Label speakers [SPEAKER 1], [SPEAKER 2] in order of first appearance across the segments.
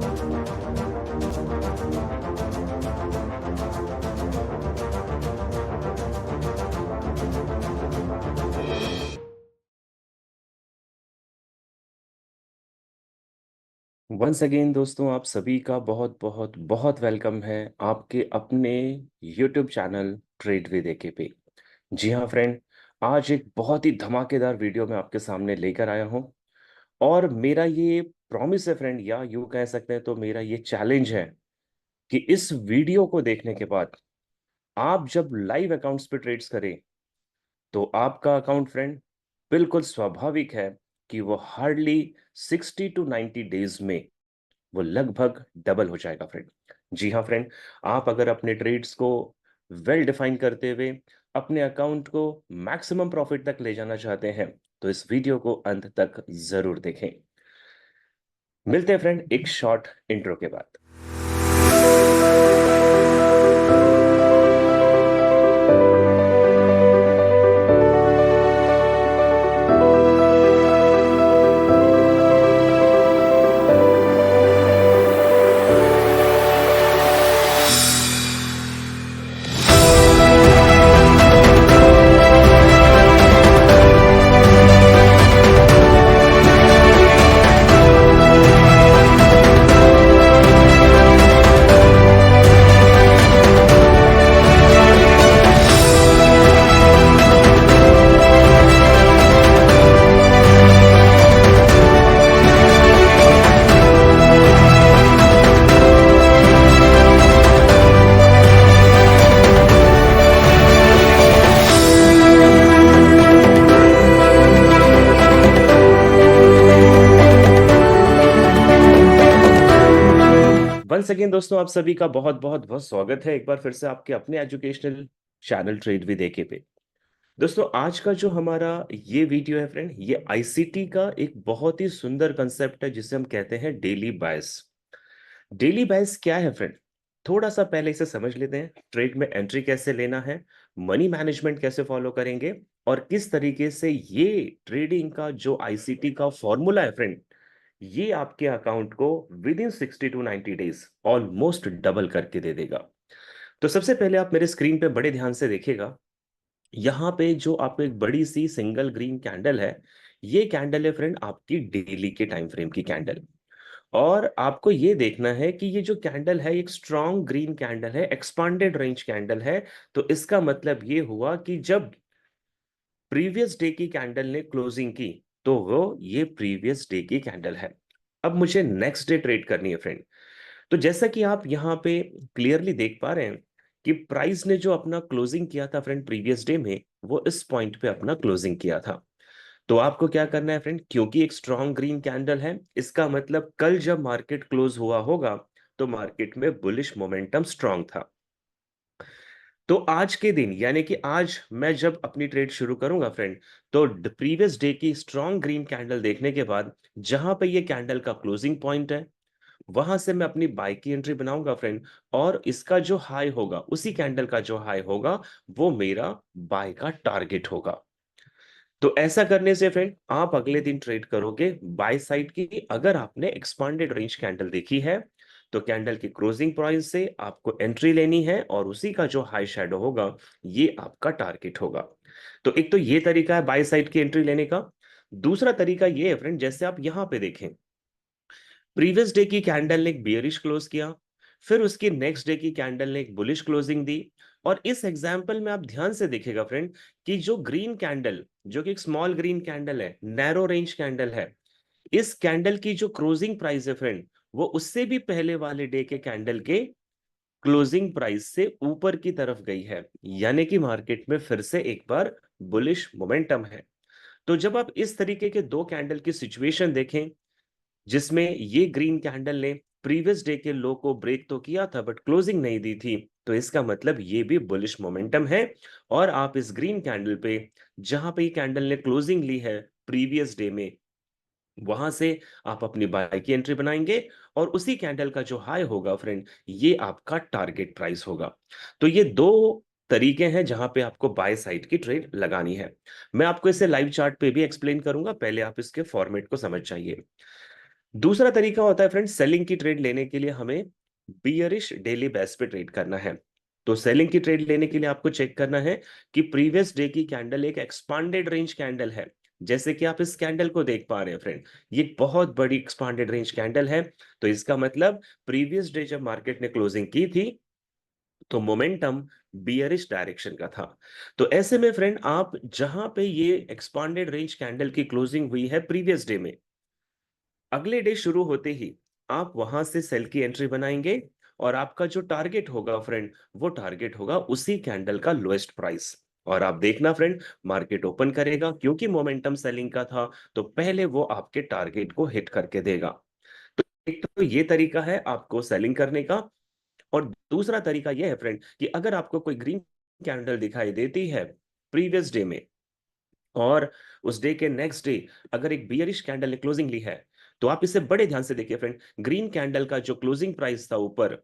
[SPEAKER 1] Once again दोस्तों, आप सभी का बहुत बहुत बहुत वेलकम है आपके अपने यूट्यूब चैनल ट्रेड विद एके पे। जी हाँ फ्रेंड, आज एक बहुत ही धमाकेदार वीडियो मैं आपके सामने लेकर आया हूँ। और मेरा ये प्रॉमिस है फ्रेंड, या यूँ कह सकते हैं तो मेरा ये चैलेंज है कि इस वीडियो को देखने के बाद आप जब लाइव अकाउंट्स पे ट्रेड्स करें तो आपका अकाउंट फ्रेंड बिल्कुल स्वाभाविक है कि वो हार्डली 60 to 90 डेज में वो लगभग डबल हो जाएगा फ्रेंड। जी हाँ फ्रेंड, आप अगर अपने ट्रेड्स को वेल डिफाइन करते हुए अपने अकाउंट को मैक्सिमम प्रॉफिट तक ले जाना चाहते हैं तो इस वीडियो को अंत तक जरूर देखें। मिलते हैं फ्रेंड एक शॉर्ट इंट्रो के बाद। वंस अगेन दोस्तों, आप सभी का बहुत बहुत बहुत स्वागत है एक बार फिर से आपके अपने एजुकेशनल चैनल ट्रेड विद एके पे। दोस्तों, आज का जो हमारा ये वीडियो है फ्रेंड, ये आईसीटी का एक बहुत ही सुंदर कंसेप्ट है जिसे हम कहते हैं डेली बायस। डेली बायस क्या है फ्रेंड? थोड़ा सा पहले इसे समझ लेते हैं। ट्रेड में एंट्री कैसे लेना है, मनी मैनेजमेंट कैसे फॉलो करेंगे, और किस तरीके से ये ट्रेडिंग का जो आईसीटी का फॉर्मूला है फ्रेंड, ये आपके अकाउंट को with in 60 to 90 days almost double करके दे देगा। तो सबसे पहले आप मेरे स्क्रीन पे बड़े ध्यान से देखिएगा। यहाँ पे जो आपको एक बड़ी सी सिंगल ग्रीन कैंडल है, ये कैंडल है फ्रेंड आपकी डेली के टाइम फ्रेम की कैंडल। और आपको ये देखना है कि ये जो कैंडल है एक स्ट्रॉन्ग ग्रीन कैंडल है, एक्सपांडेड रेंज कैंडल है। तो इसका मतलब ये हुआ कि जब प्रीवियस डे की कैंडल ने क्लोजिंग की तो वो ये प्रीवियस डे की कैंडल है। अब मुझे नेक्स्ट डे ट्रेड करनी है फ्रेंड। तो जैसा कि आप यहाँ पे क्लियरली देख पा रहे हैं कि प्राइस ने जो अपना क्लोजिंग किया था फ्रेंड प्रीवियस डे में, वो इस पॉइंट पे अपना क्लोजिंग किया था। तो आपको क्या करना है फ्रेंड, क्योंकि एक स्ट्रॉन्ग ग्रीन कैंडल है, इसका मतलब कल जब मार्केट क्लोज हुआ होगा तो मार्केट में बुलिश मोमेंटम स्ट्रॉन्ग था। तो आज के दिन यानी कि आज मैं जब अपनी ट्रेड शुरू करूंगा फ्रेंड, तो प्रीवियस डे की स्ट्रॉन्ग ग्रीन कैंडल देखने के बाद जहां पे ये कैंडल का क्लोजिंग पॉइंट है, वहां से मैं अपनी बाय की एंट्री बनाऊंगा फ्रेंड। और इसका जो हाई होगा, उसी कैंडल का जो हाई होगा, वो मेरा बाय का टारगेट होगा। तो ऐसा करने से फ्रेंड आप अगले दिन ट्रेड करोगे बाय साइड की। अगर आपने एक्सपांडेड रेंज कैंडल देखी है तो कैंडल की क्लोजिंग प्राइस से आपको एंट्री लेनी है और उसी का जो हाई शैडो होगा, ये आपका टारगेट होगा। तो एक तो ये तरीका है बाय साइड की एंट्री लेने का। दूसरा तरीका ये है फ्रेंड, जैसे आप यहां पे देखें, प्रीवियस डे की कैंडल ने एक बियरिश क्लोज किया, फिर उसकी नेक्स्ट डे की कैंडल ने एक बुलिश क्लोजिंग दी। और इस एग्जांपल में आप ध्यान से देखिएगा फ्रेंड कि जो ग्रीन कैंडल, जो कि एक स्मॉल ग्रीन कैंडल है, नैरो रेंज कैंडल है, इस कैंडल की जो क्लोजिंग प्राइस है फ्रेंड, वो उससे भी पहले वाले डे के कैंडल के क्लोजिंग प्राइस से ऊपर की तरफ गई है। यानी कि मार्केट में फिर से एक बार बुलिश मोमेंटम है। तो जब आप इस तरीके के दो कैंडल की सिचुएशन देखें, जिसमें ये ग्रीन कैंडल ने प्रीवियस डे के लो को ब्रेक तो किया था बट क्लोजिंग नहीं दी थी, तो इसका मतलब ये भी बुलिश मोमेंटम है। और आप इस ग्रीन कैंडल पे, जहां पे ये कैंडल ने क्लोजिंग ली है प्रीवियस डे में, वहां से आप अपनी बाय की एंट्री बनाएंगे और उसी कैंडल का जो हाई होगा फ्रेंड, ये आपका टारगेट प्राइस होगा। तो ये दो तरीके हैं जहां पे आपको बाय साइड की ट्रेड लगानी है। मैं आपको इसे लाइव चार्ट पे भी एक्सप्लेन करूंगा, पहले आप इसके फॉर्मेट को समझ जाइए। दूसरा तरीका होता है फ्रेंड्स, सेलिंग की ट्रेड लेने के लिए हमें बियरिश डेली बेस पे ट्रेड करना है। तो सेलिंग की ट्रेड लेने के लिए आपको चेक करना है कि प्रीवियस डे की कैंडल एक एक्सपांडेड रेंज कैंडल है। जैसे कि आप इस कैंडल को देख पा रहे हैं फ्रेंड, ये एक बहुत बड़ी एक्सपांडेड रेंज कैंडल है। तो इसका मतलब प्रीवियस डे जब मार्केट ने क्लोजिंग की थी तो मोमेंटम बियरिश डायरेक्शन का था। तो ऐसे में फ्रेंड, आप जहां पे ये एक्सपांडेड रेंज कैंडल की क्लोजिंग हुई है प्रीवियस डे में, अगले डे शुरू होते ही आप वहां से सेल की एंट्री बनाएंगे और आपका जो टारगेट होगा फ्रेंड, वो टारगेट होगा उसी कैंडल का लोएस्ट प्राइस। और आप देखना फ्रेंड, मार्केट ओपन करेगा, क्योंकि मोमेंटम सेलिंग का था तो पहले वो आपके टारगेट को हिट करके देगा। तो एक तो ये तरीका है आपको सेलिंग करने का। और दूसरा तरीका यह है फ्रेंड कि अगर आपको कोई ग्रीन कैंडल दिखाई देती है प्रीवियस डे में और उस डे के नेक्स्ट डे अगर एक बियरिश कैंडल ने क्लोजिंग ली है, तो आप इसे बड़े ध्यान से देखिए फ्रेंड। ग्रीन कैंडल का जो क्लोजिंग प्राइस था ऊपर,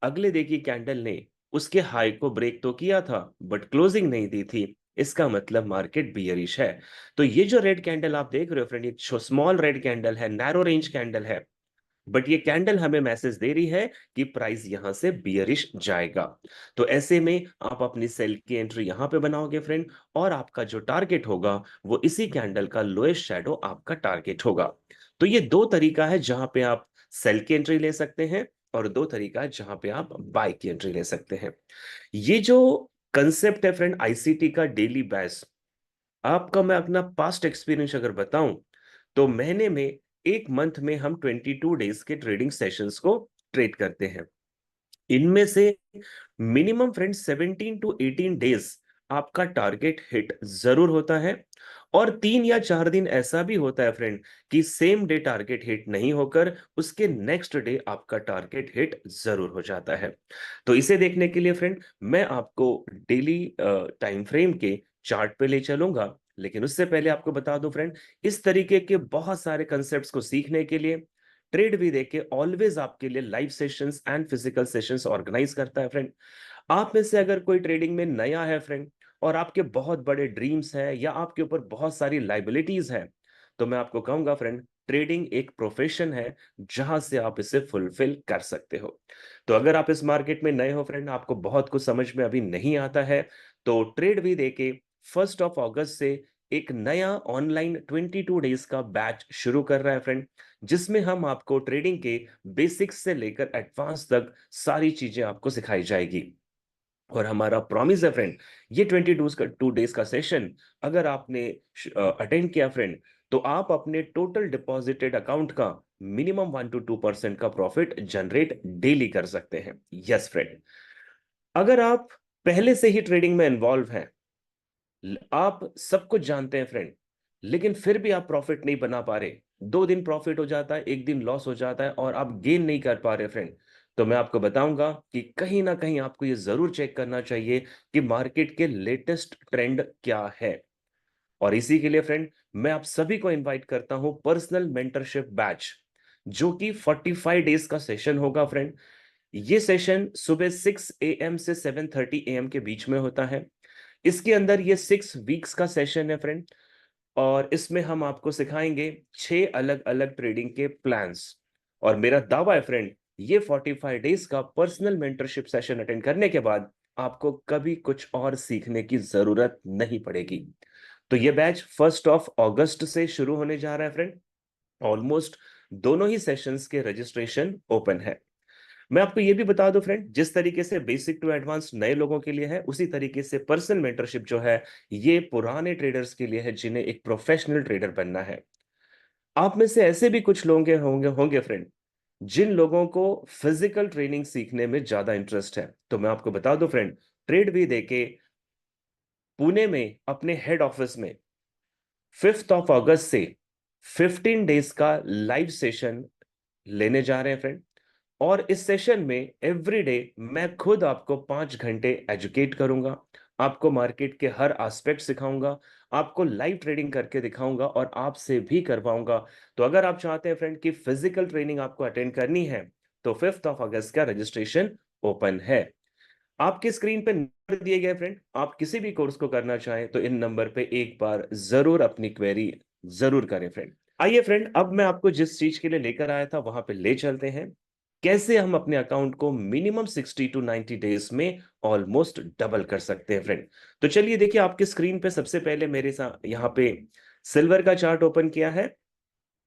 [SPEAKER 1] अगले डे की कैंडल ने उसके हाई को ब्रेक तो किया था बट क्लोजिंग नहीं दी थी। इसका मतलब मार्केट बियरिश है। तो ये जो रेड कैंडल आप देख रहे हो फ्रेंड, ये स्मॉल रेड कैंडल है, नैरो रेंज कैंडल है, बट ये कैंडल हमें मैसेज दे रही है कि प्राइस यहां से बियरिश जाएगा। तो ऐसे में आप अपनी सेल की एंट्री यहां पे बनाओगे फ्रेंड, और आपका जो टारगेट होगा वो इसी कैंडल का लोएस्ट शैडो आपका टारगेट होगा। तो ये दो तरीका है जहां पे आप सेल की एंट्री ले सकते हैं, और दो तरीका है जहां पे आप बाय की एंट्री ले सकते हैं। ये जो कंसेप्ट है फ्रेंड आईसीटी का डेली बैस, आपका मैं अपना पास्ट एक्सपीरियंस अगर बताऊं, तो महीने में, एक मंथ में हम 22 डेज के ट्रेडिंग सेशंस को ट्रेड करते हैं। इनमें से मिनिमम फ्रेंड 17 to 18 डेज आपका टारगेट हिट जरूर होता है। और 3 या 4 दिन ऐसा भी होता है फ्रेंड कि सेम डे टारगेट हिट नहीं होकर उसके नेक्स्ट डे आपका टारगेट हिट जरूर हो जाता है। तो इसे देखने के लिए फ्रेंड मैं आपको डेली टाइम फ्रेम के चार्ट पे ले चलूंगा। लेकिन उससे पहले आपको बता दूं फ्रेंड, इस तरीके के बहुत सारे कंसेप्ट्स को सीखने के लिए ट्रेड भी देके ऑलवेज आपके लिए live sessions and physical sessions organise करता है फ्रेंड। आप में से अगर कोई ट्रेडिंग में नया है फ्रेंड, और आपके बहुत बड़े ड्रीम्स हैं या आपके ऊपर बहुत सारी लाइबिलिटीज हैं, तो मैं आपको कहूंगा फ्रेंड, ट्रेडिंग एक प्रोफेशन है जहां से आप इसे फुलफिल कर सकते हो। तो अगर आप इस मार्केट में नए हो फ्रेंड, आपको बहुत कुछ समझ में अभी नहीं आता है, तो ट्रेड भी देके 1 अगस्त से एक नया ऑनलाइन 22 डेज का बैच शुरू कर रहा है फ्रेंड, जिसमें हम आपको ट्रेडिंग के बेसिक्स से लेकर एडवांस तक सारी चीजें आपको सिखाई जाएगी। और हमारा प्रॉमिस है फ्रेंड, ये 22 डेज का सेशन अगर आपने अटेंड किया फ्रेंड, तो आप अपने टोटल डिपॉजिटेड अकाउंट का मिनिमम 1 to 2% का प्रॉफिट जनरेट डेली कर सकते हैं। यस फ्रेंड, अगर आप पहले से ही ट्रेडिंग में इन्वॉल्व हैं, आप सब कुछ जानते हैं फ्रेंड, लेकिन फिर भी आप प्रॉफिट नहीं बना पा रहे, 2 दिन प्रॉफिट हो जाता है, एक दिन लॉस हो जाता है और आप गेन नहीं कर पा रहे फ्रेंड, तो मैं आपको बताऊंगा कि कहीं ना कहीं आपको ये जरूर चेक करना चाहिए कि मार्केट के लेटेस्ट ट्रेंड क्या है। और इसी के लिए फ्रेंड मैं आप सभी को इनवाइट करता हूं पर्सनल मेंटरशिप बैच, जो कि 45 डेज का सेशन होगा फ्रेंड। ये सेशन सुबह 6 AM से 7:30 AM के बीच में होता है। इसके अंदर ये 6 वीक्स का सेशन है फ्रेंड, और इसमें हम आपको सिखाएंगे 6 अलग अलग ट्रेडिंग के प्लान्स। और मेरा दावा है फ्रेंड, ये 45 डेज का पर्सनल मेंटरशिप सेशन अटेंड करने के बाद आपको कभी कुछ और सीखने की जरूरत नहीं पड़ेगी। तो ये बैच 1 अगस्त से शुरू होने जा रहा है फ्रेंड। ऑलमोस्ट दोनों ही सेशंस के रजिस्ट्रेशन ओपन है। मैं आपको ये भी बता दूं फ्रेंड, जिस तरीके से बेसिक टू एडवांस नए लोगों के लिए है, उसी तरीके से पर्सनल मेंटरशिप जो है ये पुराने ट्रेडर्स के लिए है जिन्हें एक प्रोफेशनल ट्रेडर बनना है। आप में से ऐसे भी कुछ लोग होंगे होंगे फ्रेंड, जिन लोगों को फिजिकल ट्रेनिंग सीखने में ज्यादा इंटरेस्ट है। तो मैं आपको बता दूं फ्रेंड, ट्रेड भी देके पुणे में अपने हेड ऑफिस में 5 अगस्त से 15 डेज का लाइव सेशन लेने जा रहे हैं फ्रेंड। और इस सेशन में एवरीडे मैं खुद आपको 5 घंटे एजुकेट करूंगा, आपको मार्केट के हर एस्पेक्ट सिखाऊंगा, आपको लाइव ट्रेडिंग करके दिखाऊंगा और आपसे भी करवाऊंगा। तो अगर आप चाहते हैं फ्रेंड कि फिजिकल ट्रेनिंग आपको अटेंड करनी है, तो 5 अगस्त का रजिस्ट्रेशन ओपन है। आपके स्क्रीन पे नंबर दिए गए फ्रेंड, आप किसी भी कोर्स को करना चाहें तो इन नंबर पे एक बार जरूर अपनी क्वेरी जरूर करें फ्रेंड। आइए फ्रेंड, अब मैं आपको जिस चीज के लिए लेकर आया था वहां पे ले चलते हैं। कैसे हम अपने अकाउंट को मिनिमम 60 to 90 डेज में ऑलमोस्ट डबल कर सकते हैं फ्रेंड। तो चलिए देखिए, आपके स्क्रीन पे सबसे पहले मेरे साथ यहाँ पे सिल्वर का चार्ट ओपन किया है।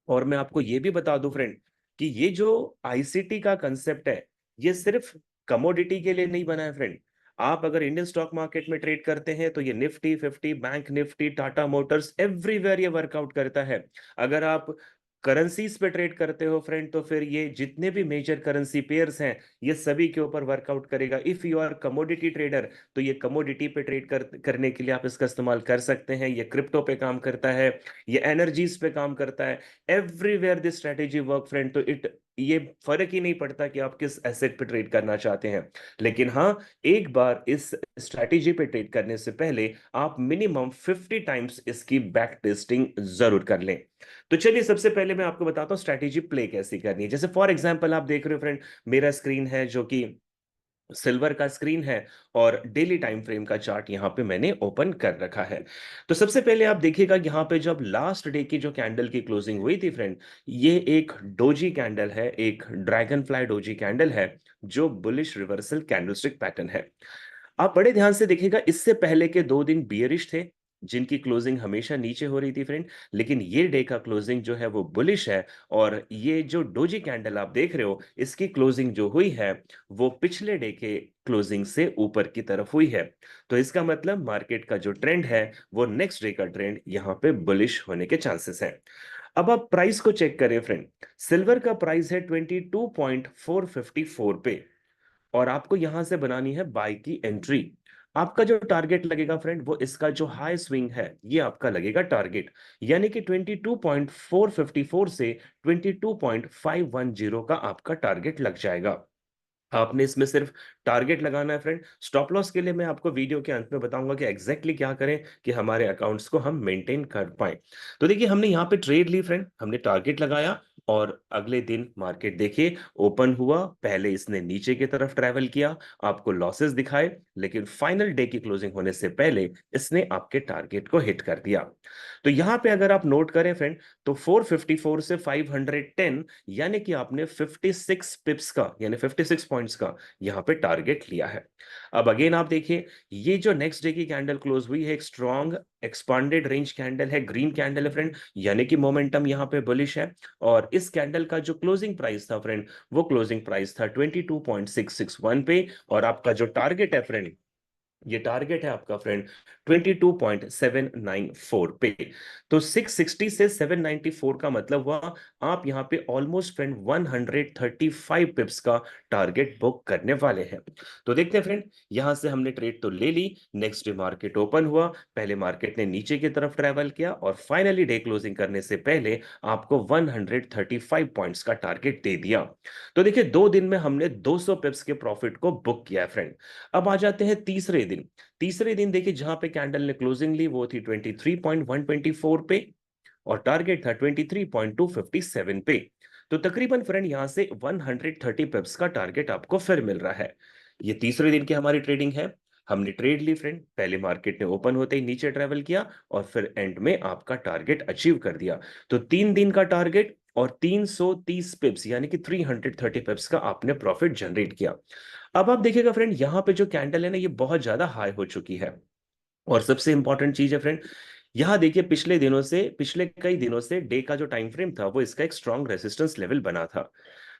[SPEAKER 1] और मैं आपको ये भी बता दूं फ्रेंड कि ये जो आईसीटी का कंसेप्ट है, ये सिर्फ कमोडिटी के लिए नहीं बना है फ्रेंड। आप अगर इंडियन स्टॉक मार्केट में ट्रेड करते हैं तो ये Nifty 50, bank Nifty, Tata Motors, everywhere ये वर्कआउट करता है। अगर आप करेंसीज पे ट्रेड करते हो फ्रेंड, तो फिर ये जितने भी मेजर करेंसी पेयर्स हैं, ये सभी के ऊपर वर्कआउट करेगा। If you are commodity trader, तो ये कमोडिटी पे ट्रेड करने के लिए आप इसका इस्तेमाल कर सकते हैं। ये क्रिप्टो पे काम करता है, ये एनर्जीज पे काम करता है। Everywhere this strategy work friend. तो इट ये फर्क ही नहीं पड़ता कि आप किस एसेट पे ट्रेड करना चाहते हैं। लेकिन हाँ, एक बार इस स्ट्रेटेजी पे ट्रेड करने से पहले आप मिनिमम 50 टाइम्स इसकी बैक टेस्टिंग जरूर कर लें। तो चलिए, सबसे पहले मैं आपको बताता हूँ स्ट्रेटेजी प्ले कैसी करनी है। जैसे फॉर एग्जांपल आप देख रहे हो फ्रेंड, मेरा स्क्रीन है जो कि सिल्वर का स्क्रीन है, और डेली टाइम फ्रेम का चार्ट यहां पे मैंने ओपन कर रखा है। तो सबसे पहले आप देखिएगा यहाँ पे जब लास्ट डे की जो कैंडल की क्लोजिंग हुई थी फ्रेंड, ये एक डोजी कैंडल है, एक ड्रैगन फ्लाई डोजी कैंडल है, जो बुलिश रिवर्सल कैंडलस्टिक पैटर्न है। आप बड़े ध्यान से देखिएगा, इससे पहले के 2 दिन बियरिश थे, जिनकी क्लोजिंग हमेशा नीचे हो रही थी फ्रेंड। लेकिन ये डे का क्लोजिंग जो है वो बुलिश है। और ये जो डोजी कैंडल आप देख रहे हो, इसकी क्लोजिंग जो हुई है, वो पिछले डे के क्लोजिंग से ऊपर की तरफ हुई है। तो इसका मतलब मार्केट का जो ट्रेंड है, वो नेक्स्ट डे का ट्रेंड यहाँ पे बुलिश होने के चांसेस हैं। अब आप प्राइस को चेक करें फ्रेंड। सिल्वर का प्राइस है 22.454 पे, और आपको यहां से बनानी है बाय की एंट्री। आपका जो टारगेट लगेगा फ्रेंड, वो इसका जो हाई स्विंग है, ये आपका लगेगा टारगेट। यानी कि 22.454 से 22.510 का आपका टारगेट लग जाएगा। आपने इसमें सिर्फ टारगेट लगाना है फ्रेंड। स्टॉप लॉस के लिए मैं आपको वीडियो के अंत में बताऊंगा कि एग्जैक्टली क्या करें कि हमारे अकाउंट्स को हम मेंटेन कर पाए। तो देखिए, हमने यहाँ पे ट्रेड ली फ्रेंड, हमने टारगेट लगाया, और अगले दिन मार्केट देखिए ओपन हुआ, पहले इसने नीचे की तरफ ट्रेवल किया, आपको लॉसेस दिखाए, लेकिन फाइनल डे की क्लोजिंग होने से पहले इसने आपके टारगेट को हिट कर दिया। तो यहाँ पे अगर आप नोट करें फ्रेंड, तो 454 से 510, यानी कि आपने 56 पिप्स का, यानी 56 पॉइंट्स का यहाँ पे टारगेट लिया है। अब अगेन आप देखिए, ये जो नेक्स्ट डे की कैंडल क्लोज हुई है, एक स्ट्रॉन्ग एक्सपांडेड रेंज कैंडल है, ग्रीन कैंडल है फ्रेंड, यानी कि मोमेंटम यहाँ पे बुलिश है। और इस कैंडल का जो क्लोजिंग प्राइस था फ्रेंड, वो क्लोजिंग प्राइस था 22.661 पे, और आपका जो टारगेट है फ्रेंड, ये टारगेट है आपका फ्रेंड 22.794 पे। तो 660 से 794 का मतलब हुआ आप यहां पे ऑलमोस्ट फ्रेंड 135 पिप्स का टारगेट बुक करने वाले हैं। तो देखते हैं फ्रेंड, यहां से हमने ट्रेड तो ले ली। नेक्स्ट डे मार्केट ओपन हुआ, पहले मार्केट ने नीचे की तरफ ट्रेवल किया, और फाइनली डे क्लोजिंग करने से पहले आपको 135 पॉइंट्स का टारगेट दे दिया। तो देखिए, 2 दिन में हमने 200 पिप्स के प्रॉफिट को बुक किया है फ्रेंड। अब आ जाते हैं तीसरे दिन। तीसरे दिन देखिए, जहां पे कैंडल ने क्लोजिंग ली, वो थी 23.124 पे, और टारगेट था 23.257 पे। तो तकरीबन फ्रेंड यहां से 130 पिप्स का टारगेट आपको फिर मिल रहा है। ये तीसरे दिन की हमारी ट्रेडिंग है। हमने ट्रेड ली फ्रेंड, पहले मार्केट ने ओपन होते ही नीचे ट्रेवल किया, और फिर एंड में आपका टारगेट अचीव कर दिया। तो 3 दिन का टारगेट और 330 पिप्स, यानी कि 330 पिप्स का आपने प्रॉफिट जनरेट किया। अब आप देखिएगा फ्रेंड, यहां पे जो कैंडल है ना, ये बहुत ज्यादा हाई हो चुकी है। और सबसे इंपॉर्टेंट चीज है फ्रेंड, यहां देखिए, पिछले कई दिनों से डे का जो टाइम फ्रेम था, वो इसका एक स्ट्रॉन्ग रेसिस्टेंस लेवल बना था।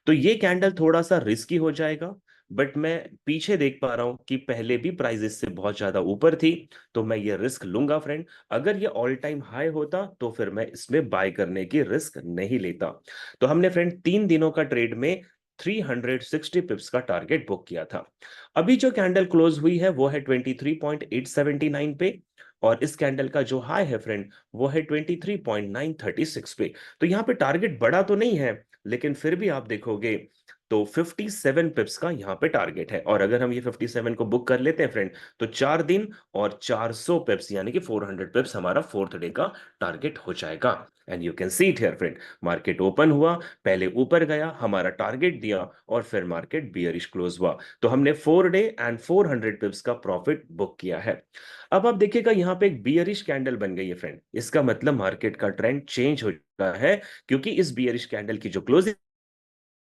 [SPEAKER 1] तो ये कैंडल थोड़ा सा रिस्की हो जाएगा। बट मैं पीछे देख पा रहा हूं कि पहले भी प्राइस इससे बहुत ज्यादा ऊपर थी, तो मैं ये रिस्क लूंगा फ्रेंड। अगर ये ऑल टाइम हाई होता, तो फिर मैं इसमें बाय करने की रिस्क नहीं लेता। तो हमने फ्रेंड 3 दिनों का ट्रेड में 360 पिप्स का टारगेट बुक किया था। अभी जो कैंडल क्लोज हुई है, वो है 23.879 पे, और इस कैंडल का जो हाई है फ्रेंड, वो है 23.936 पे। तो यहाँ पे टारगेट बड़ा तो नहीं है, लेकिन फिर भी आप देखोगे तो 57 पिप्स का यहाँ पे टारगेट है, और अगर हम ये 57 को बुक कर लेते हैं फ्रेंड, तो 4 दिन और 400 पिप्स यानी कि 400 पिप्स हमारा फोर्थ डे का टारगेट हो जाएगा। And you can see it here friend, market open हुआ, पहले ऊपर गया, हमारा टारगेट दिया, और फिर मार्केट बियरिश क्लोज हुआ। तो हमने 4 डे एंड 400 पिप्स का प्रॉफिट बुक किया है। अब आप देखिएगा यहाँ पे एक बियरिश कैंडल बन गई है फ्रेंड, इसका मतलब मार्केट का ट्रेंड चेंज हो चुका है, क्योंकि इस बियरिश कैंडल की जो क्लोजिंग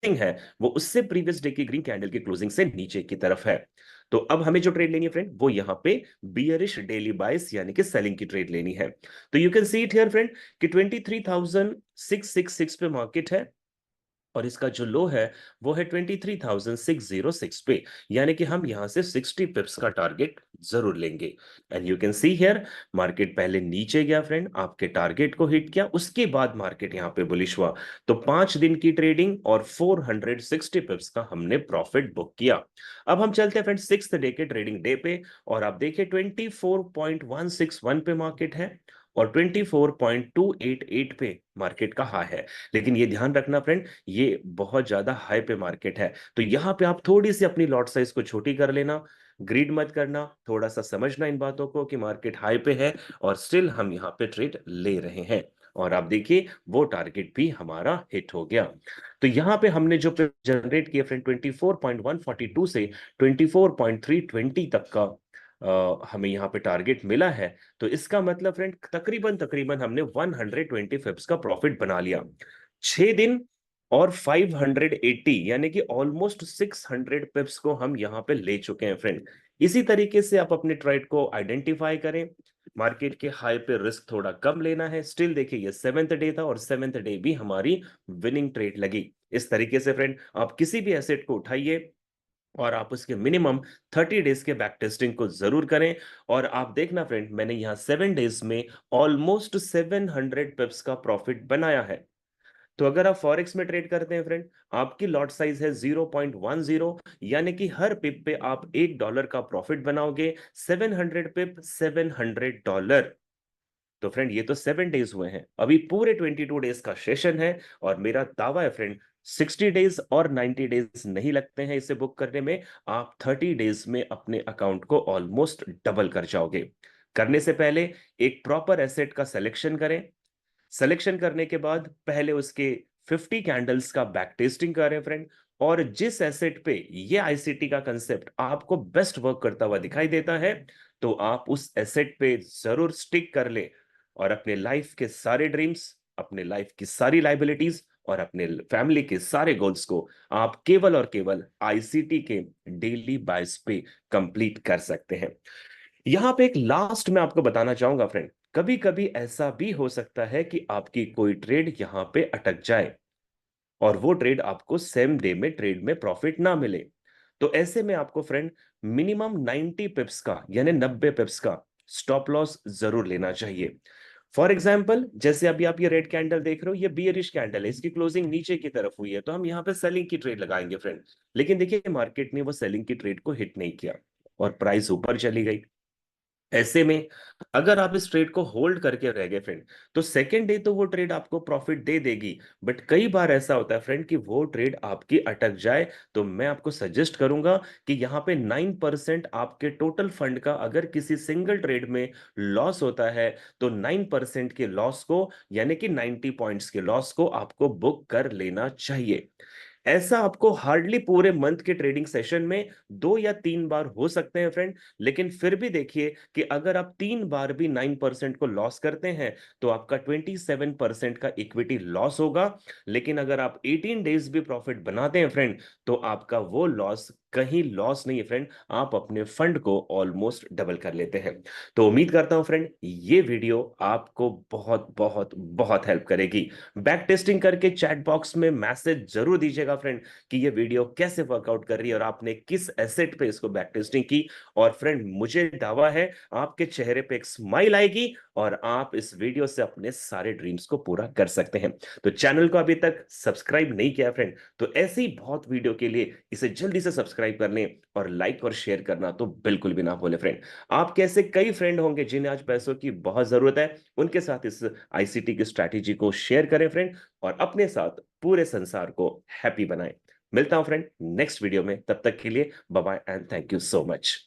[SPEAKER 1] है वो उससे प्रीवियस डे की ग्रीन कैंडल की क्लोजिंग से नीचे की तरफ है। तो अब हमें जो ट्रेड लेनी है फ्रेंड, वो यहाँ पे बियरिश डेली बाइस यानी कि सेलिंग की ट्रेड लेनी है। तो you can see it here friend कि 23,666 पे मार्केट है, और इसका जो लो है वो है 23,606 पे, यानी कि हम यहां से 60 पिप्स का टारगेट जरूर लेंगे। And you can see here, market पहले नीचे गया फ्रेंड, आपके टारगेट को हिट किया, उसके बाद मार्केट यहां पे बुलिश हुआ। तो 5 दिन की ट्रेडिंग और 460 पिप्स का हमने प्रॉफिट बुक किया। अब हम चलते हैं फ्रेंड सिक्स्थ डे के ट्रेडिंग डे पे, और आप देखिए 24.161 पे मार्केट है, और 24.288 पे मार्केट का हाई है। लेकिन ये ध्यान रखना फ्रेंड, ये बहुत ज्यादा हाई पे मार्केट है, तो यहां पे आप थोड़ी सी अपनी लॉट साइज को छोटी कर लेना, ग्रीड मत करना, थोड़ा सा समझना इन बातों को कि मार्केट हाई पे है और स्टिल हम यहाँ पे ट्रेड ले रहे हैं। और आप देखिए वो टारगेट भी हमारा हिट हो गया। तो यहाँ पे हमने जो जनरेट किया फ्रेंड 24.142 से 24.320 तक का हमें यहाँ पे टारगेट मिला है। तो इसका मतलब फ्रेंड तकरीबन तकरीबन हमने 120 फिप्स का प्रॉफिट बना लिया। 6 दिन और 580 यानी कि ऑलमोस्ट 600 पिप्स को हम यहां पे ले चुके हैं फ्रेंड। इसी तरीके से आप अपने ट्रेड को आइडेंटिफाई करें, मार्केट के हाई पे रिस्क थोड़ा कम लेना है। स्टिल देखिए ये सेवेंथ डे था, और सेवेंथ डे भी हमारी विनिंग ट्रेड लगी। इस तरीके से फ्रेंड आप किसी भी एसेट को उठाइए, और आप उसके मिनिमम 30 डेज के बैक टेस्टिंग को जरूर करें। और आप देखना फ्रेंड, मैंने यहाँ 7 डेज में ऑलमोस्ट 700 पिप्स का प्रॉफिट बनाया है। तो अगर आप फॉरेक्स में ट्रेड करते हैं फ्रेंड, आपकी लॉट साइज है 0.10, यानी कि हर पिप पे आप $1 का प्रॉफिट बनाओगे। 700 पिप $700। तो फ्रेंड ये तो 7 डेज हुए हैं, अभी पूरे 22 डेज का सेशन है, और मेरा दावा है फ्रेंड 60 डेज और 90 डेज नहीं लगते हैं इसे बुक करने में। आप 30 डेज में अपने अकाउंट को ऑलमोस्ट डबल कर जाओगे। करने से पहले एक प्रॉपर एसेट का सिलेक्शन करें, सिलेक्शन करने के बाद पहले उसके 50 कैंडल्स का बैक टेस्टिंग करें फ्रेंड, और जिस एसेट पे ये आईसीटी का कंसेप्ट आपको बेस्ट वर्क करता हुआ दिखाई देता है, तो आप उस एसेट पे जरूर स्टिक कर ले, और अपने लाइफ के सारे ड्रीम्स, अपने लाइफ की सारी लाइबिलिटीज और अपने फैमिली के सारे गोल्स को आप केवल और केवल आईसीटी के डेली बाइस पे कंप्लीट कर सकते हैं। यहां पे एक लास्ट मैं आपको बताना चाहूंगा फ्रेंड, कभी कभी ऐसा भी हो सकता है कि आपकी कोई ट्रेड यहां पे अटक जाए, और वो ट्रेड आपको सेम डे में ट्रेड में प्रॉफिट ना मिले। तो ऐसे में आपको फ्रेंड मिनिमम 90 पिप्स का यानी 90 पिप्स का स्टॉप लॉस जरूर लेना चाहिए। फॉर एग्जाम्पल, जैसे अभी आप ये रेड कैंडल देख रहे हो, ये बियरिश कैंडल है, इसकी क्लोजिंग नीचे की तरफ हुई है, तो हम यहाँ पे सेलिंग की ट्रेड लगाएंगे फ्रेंड। लेकिन देखिए मार्केट ने वो सेलिंग की ट्रेड को हिट नहीं किया, और प्राइस ऊपर चली गई। ऐसे में अगर आप इस ट्रेड को होल्ड करके रह गए फ्रेंड, तो सेकेंड डे तो वो ट्रेड आपको प्रॉफिट दे देगी, बट कई बार ऐसा होता है फ्रेंड कि वो ट्रेड आपकी अटक जाए। तो मैं आपको सजेस्ट करूंगा कि यहाँ पे 9% आपके टोटल फंड का अगर किसी सिंगल ट्रेड में लॉस होता है, तो 9% के लॉस को यानी कि 90 पॉइंट्स के लॉस को आपको बुक कर लेना चाहिए। ऐसा आपको हार्डली पूरे मंथ के ट्रेडिंग सेशन में 2 या 3 बार हो सकते हैं फ्रेंड। लेकिन फिर भी देखिए कि अगर आप 3 बार भी 9% को लॉस करते हैं, तो आपका 27% का इक्विटी लॉस होगा। लेकिन अगर आप 18 डेज भी प्रॉफिट बनाते हैं फ्रेंड, तो आपका वो लॉस कहीं लॉस नहीं है फ्रेंड, आप अपने फंड को ऑलमोस्ट डबल कर लेते हैं। तो उम्मीद करता हूं फ्रेंड ये वीडियो आपको बहुत बहुत बहुत हेल्प करेगी। बैक टेस्टिंग करके चैट बॉक्स में मैसेज जरूर दीजिएगा फ्रेंड कि ये वीडियो कैसे वर्कआउट कर रही है और आपने किस एसेट पे इसको बैक टेस्टिंग की। और फ्रेंड मुझे दावा है आपके चेहरे पे एक स्माइल आएगी, और आप इस वीडियो से अपने सारे ड्रीम्स को पूरा कर सकते हैं। तो चैनल को अभी तक सब्सक्राइब नहीं किया फ्रेंड, तो ऐसी ही बहुत वीडियो के लिए इसे जल्दी से सब्सक्राइब कर लें, और लाइक और शेयर करना तो बिल्कुल भी ना भूलें फ्रेंड। आपके ऐसे कई फ्रेंड होंगे जिन्हें आज पैसों की बहुत जरूरत है, उनके साथ इस आईसीटी की स्ट्रैटेजी को शेयर करें फ्रेंड, और अपने साथ पूरे संसार को हैप्पी बनाएं। मिलता हूं फ्रेंड नेक्स्ट वीडियो में, तब तक के लिए bye bye and thank you so much.